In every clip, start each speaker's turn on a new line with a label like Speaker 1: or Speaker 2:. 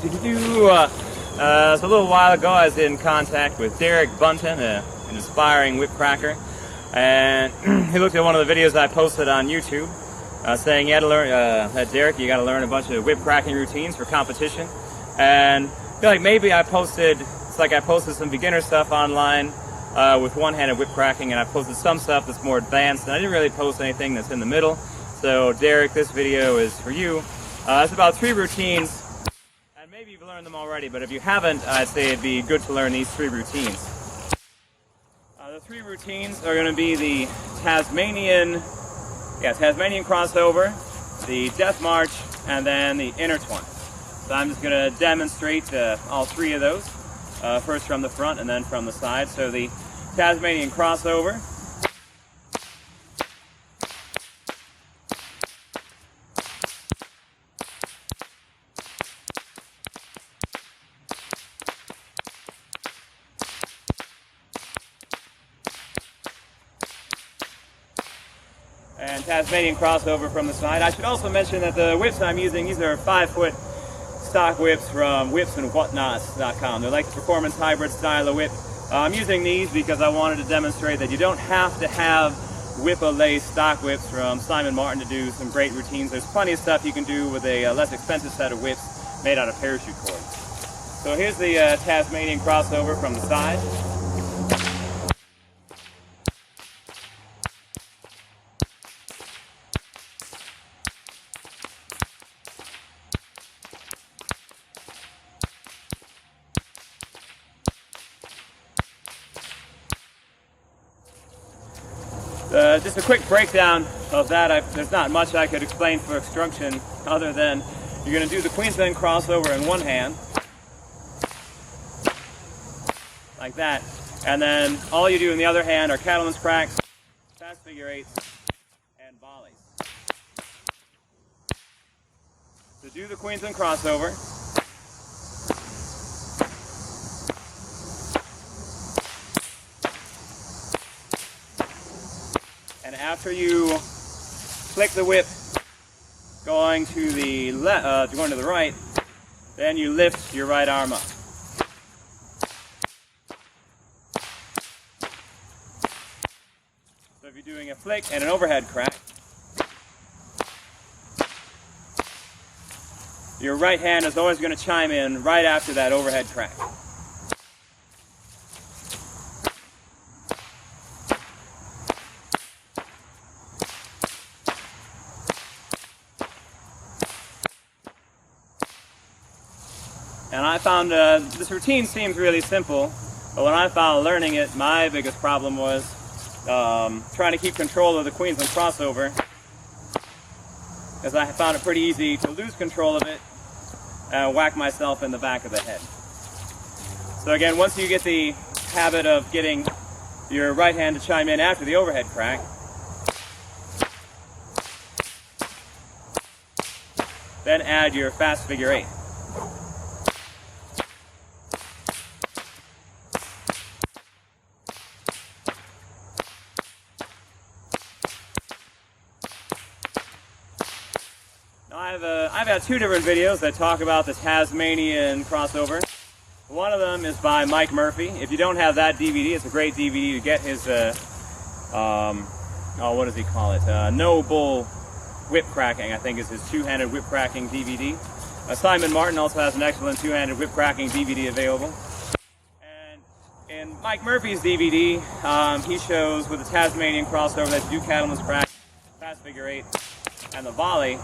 Speaker 1: So a little while ago I was in contact with Derek Buntin, an inspiring whip cracker, and he looked at one of the videos I posted on YouTube saying you had to learn, that Derek, you got to learn a bunch of whip cracking routines for competition. And I feel like maybe I posted some beginner stuff online with one-handed whip cracking, and I posted some stuff that's more advanced, and I didn't really post anything that's in the middle. So Derek, this video is for you. It's about 3 routines. Maybe you've learned them already, but if you haven't, I'd say it'd be good to learn these 3 routines. The 3 routines are going to be the Tasmanian Crossover, the Death March, and then the Intertwine. So I'm just going to demonstrate all 3 of those, first from the front and then from the side. So the Tasmanian Crossover. And Tasmanian Crossover from the side. I should also mention that the whips I'm using, these are 5-foot stock whips from whipsandwhatnots.com. They're like the performance hybrid style of whip. I'm using these because I wanted to demonstrate that you don't have to have whip-a-lay stock whips from Simon Martin to do some great routines. There's plenty of stuff you can do with a less expensive set of whips made out of parachute cord. So here's the Tasmanian Crossover from the side. Just a quick breakdown of that. There's not much I could explain for instruction other than you're going to do the Queensland Crossover in one hand, like that, and then all you do in the other hand are cattleman's cracks, fast figure eights, and volleys. So do the Queensland Crossover. And after you flick the whip going to the right, then you lift your right arm up. So if you're doing a flick and an overhead crack, your right hand is always going to chime in right after that overhead crack. And I found this routine seems really simple, but when I found learning it, my biggest problem was trying to keep control of the Queensland Crossover, as I found it pretty easy to lose control of it and whack myself in the back of the head. So again, once you get the habit of getting your right hand to chime in after the overhead crack, then add your fast figure eight. I've had 2 different videos that talk about the Tasmanian Crossover. One of them is by Mike Murphy. If you don't have that DVD, it's a great DVD to get his, what does he call it? No Bull Whip Cracking, I think is his 2-handed whip cracking DVD. Simon Martin also has an excellent 2-handed whip cracking DVD available. And in Mike Murphy's DVD, he shows with the Tasmanian Crossover that you do cattleman's crack, fast figure eight, and the volley.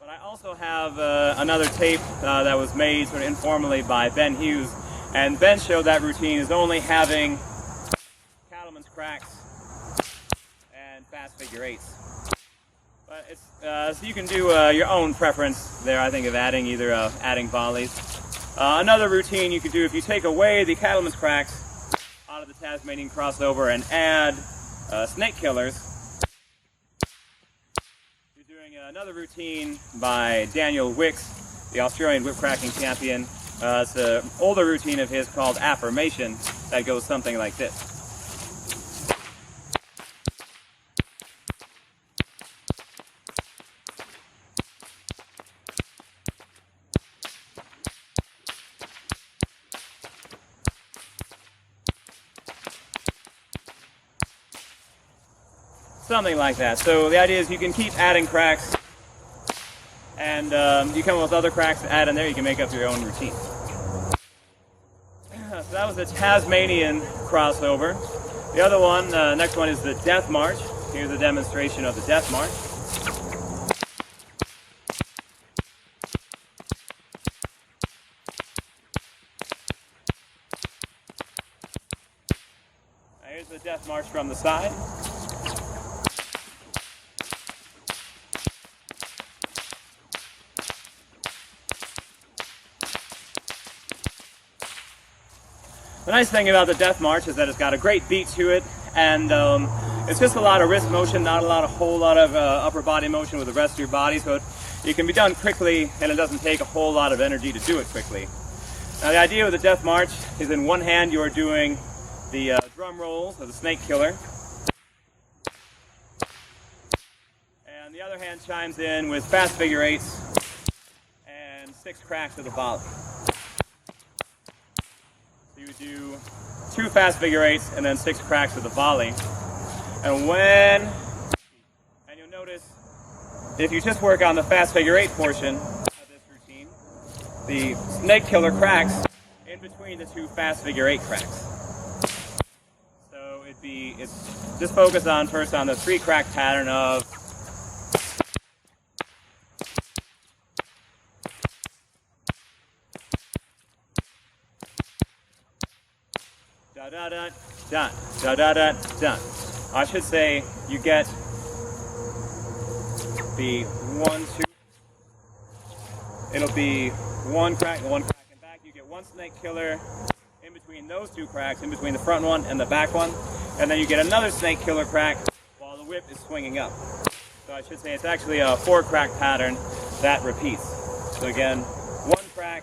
Speaker 1: I also have another tape that was made sort of informally by Ben Hughes, and Ben showed that routine is only having cattleman's cracks and fast figure eights. But it's so you can do your own preference there, I think, of adding adding volleys. Another routine you could do if you take away the cattleman's cracks out of the Tasmanian Crossover and add snake killers. Another routine by Daniel Wicks, the Australian whip cracking champion. It's an older routine of his called Affirmation that goes something like this. something like that. So the idea is you can keep adding cracks, and you come up with other cracks to add in there. You can make up your own routine. So that was the Tasmanian Crossover. The other one, next one is the Death March. Here's a demonstration of the Death March. Here's the Death March from the side. The nice thing about the Death March is that it's got a great beat to it, and it's just a lot of wrist motion, not a whole lot of upper body motion with the rest of your body, so it can be done quickly, and it doesn't take a whole lot of energy to do it quickly. Now the idea with the Death March is in one hand you are doing the drum rolls of the Snake Killer, and the other hand chimes in with fast figure eights and 6 cracks of the volley. So you would do 2 fast figure eights and then 6 cracks of the volley. And you'll notice, if you just work on the fast figure eight portion of this routine, the Snake Killer cracks in between the 2 fast figure eight cracks. So it's just focus on first on the 3 crack pattern of da da da da da da da da. I should say you get the 1, 2. It'll be 1 crack and back. You get 1 Snake Killer in between those 2 cracks, in between the front one and the back one, and then you get another Snake Killer crack while the whip is swinging up. So I should say it's actually a 4 crack pattern that repeats. So again, 1 crack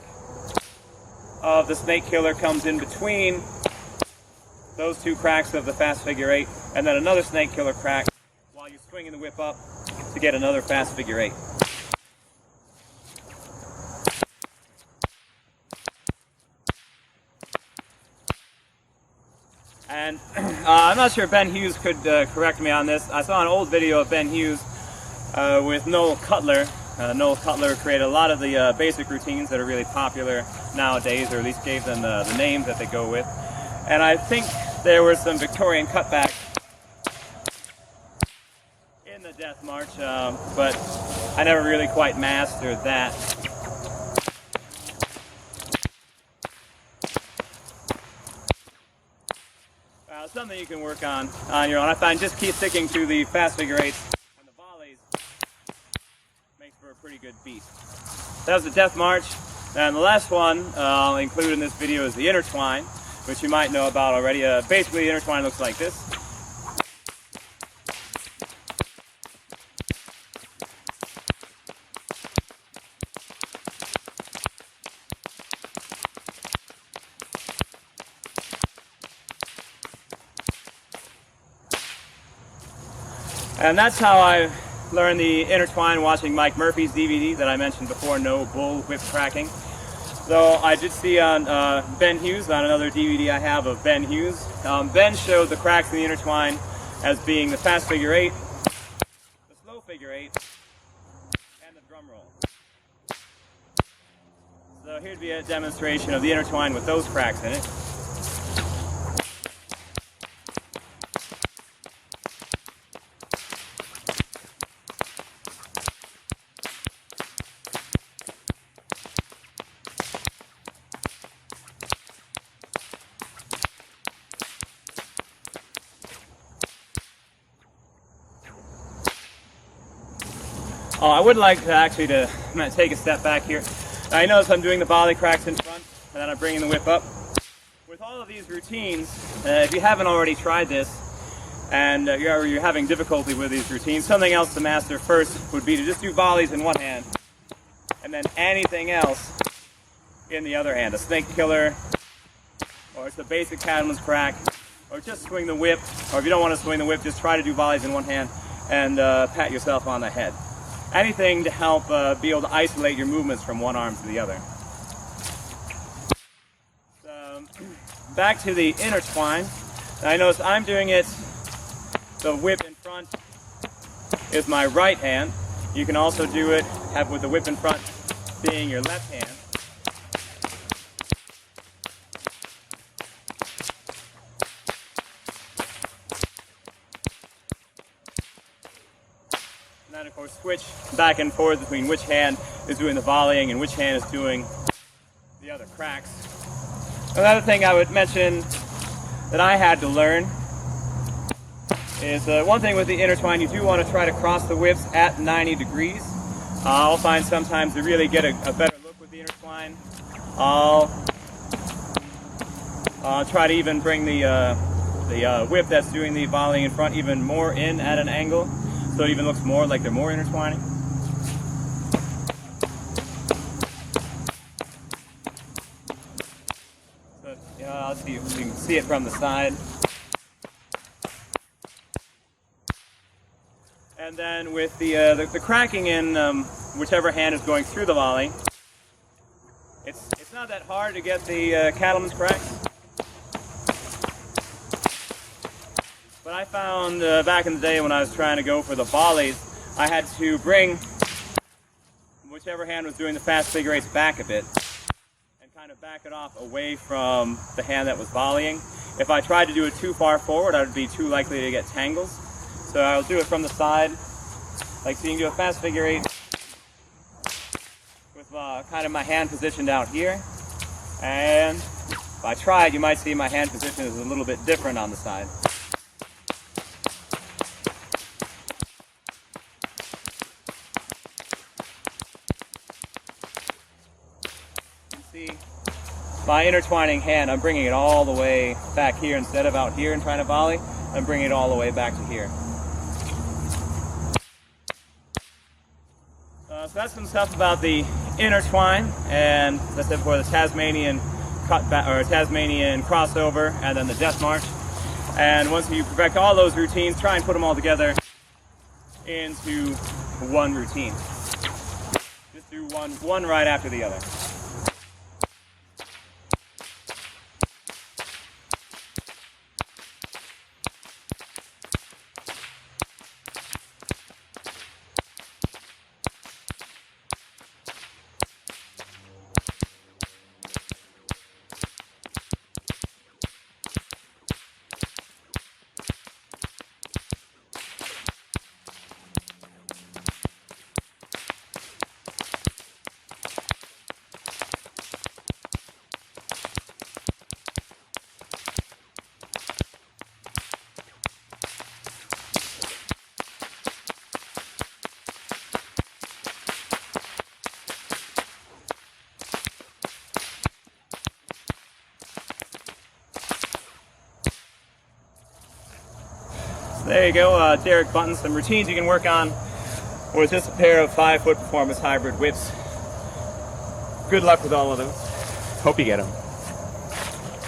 Speaker 1: of the Snake Killer comes in between those 2 cracks of the fast figure eight, and then another Snake Killer crack while you're swinging the whip up to get another fast figure eight. And I'm not sure Ben Hughes could correct me on this. I saw an old video of Ben Hughes with Noel Cuttler. Noel Cuttler created a lot of the basic routines that are really popular nowadays, or at least gave them the names that they go with. And I think there were some Victorian cutbacks in the Death March, but I never really quite mastered that. Something you can work on your own. I find just keep sticking to the fast figure eights and the volleys makes for a pretty good beat. That was the Death March, and the last one I'll include in this video is the Intertwine, which you might know about already. Basically, the Intertwine looks like this. And that's how I learned the Intertwine, watching Mike Murphy's DVD that I mentioned before, No Bull Whip Cracking. So I did see on Ben Hughes, on another DVD I have of Ben Hughes. Ben showed the cracks in the Intertwine as being the fast figure eight, the slow figure eight, and the drum roll. So here'd be a demonstration of the Intertwine with those cracks in it. I would like to actually take a step back here. Now, you notice I'm doing the volley cracks in front, and then I'm bringing the whip up. With all of these routines, if you haven't already tried this, and you're having difficulty with these routines, something else to master first would be to just do volleys in one hand, and then anything else in the other hand. A Snake Killer, or it's the basic cattleman's crack, or just swing the whip, or if you don't want to swing the whip, just try to do volleys in one hand, and pat yourself on the head. Anything to help be able to isolate your movements from one arm to the other. So, back to the Intertwine. Now, I notice I'm doing it, the whip in front is my right hand. You can also do it with the whip in front being your left hand. And then of course switch back and forth between which hand is doing the volleying and which hand is doing the other cracks. Another thing I would mention that I had to learn is one thing with the intertwine, you do want to try to cross the whips at 90 degrees. I'll find sometimes to really get a better look with the intertwine, I'll try to even bring the whip that's doing the volleying in front even more in at an angle, so it even looks more like they're more intertwining. So, I'll see if you can see it from the side. And then with the cracking in whichever hand is going through the volley, it's not that hard to get the cattleman's cracks. But I found back in the day when I was trying to go for the volleys, I had to bring whichever hand was doing the fast figure eights back a bit and kind of back it off away from the hand that was volleying. If I tried to do it too far forward, I would be too likely to get tangles. So I'll do it from the side, like so you can do a fast figure eight with kind of my hand positioned out here. And if I tried, you might see my hand position is a little bit different on the side. You see my intertwining hand, I'm bringing it all the way back here instead of out here and trying to volley. I'm bringing it all the way back to here. So that's some stuff about the intertwine, and as I said before, the Tasmanian Crossover, and then the Death March. And once you perfect all those routines, try and put them all together into one routine. Just do one right after the other. There you go, Derek Buntin, some routines you can work on with just a pair of 5-foot performance hybrid whips. Good luck with all of those. Hope you get them.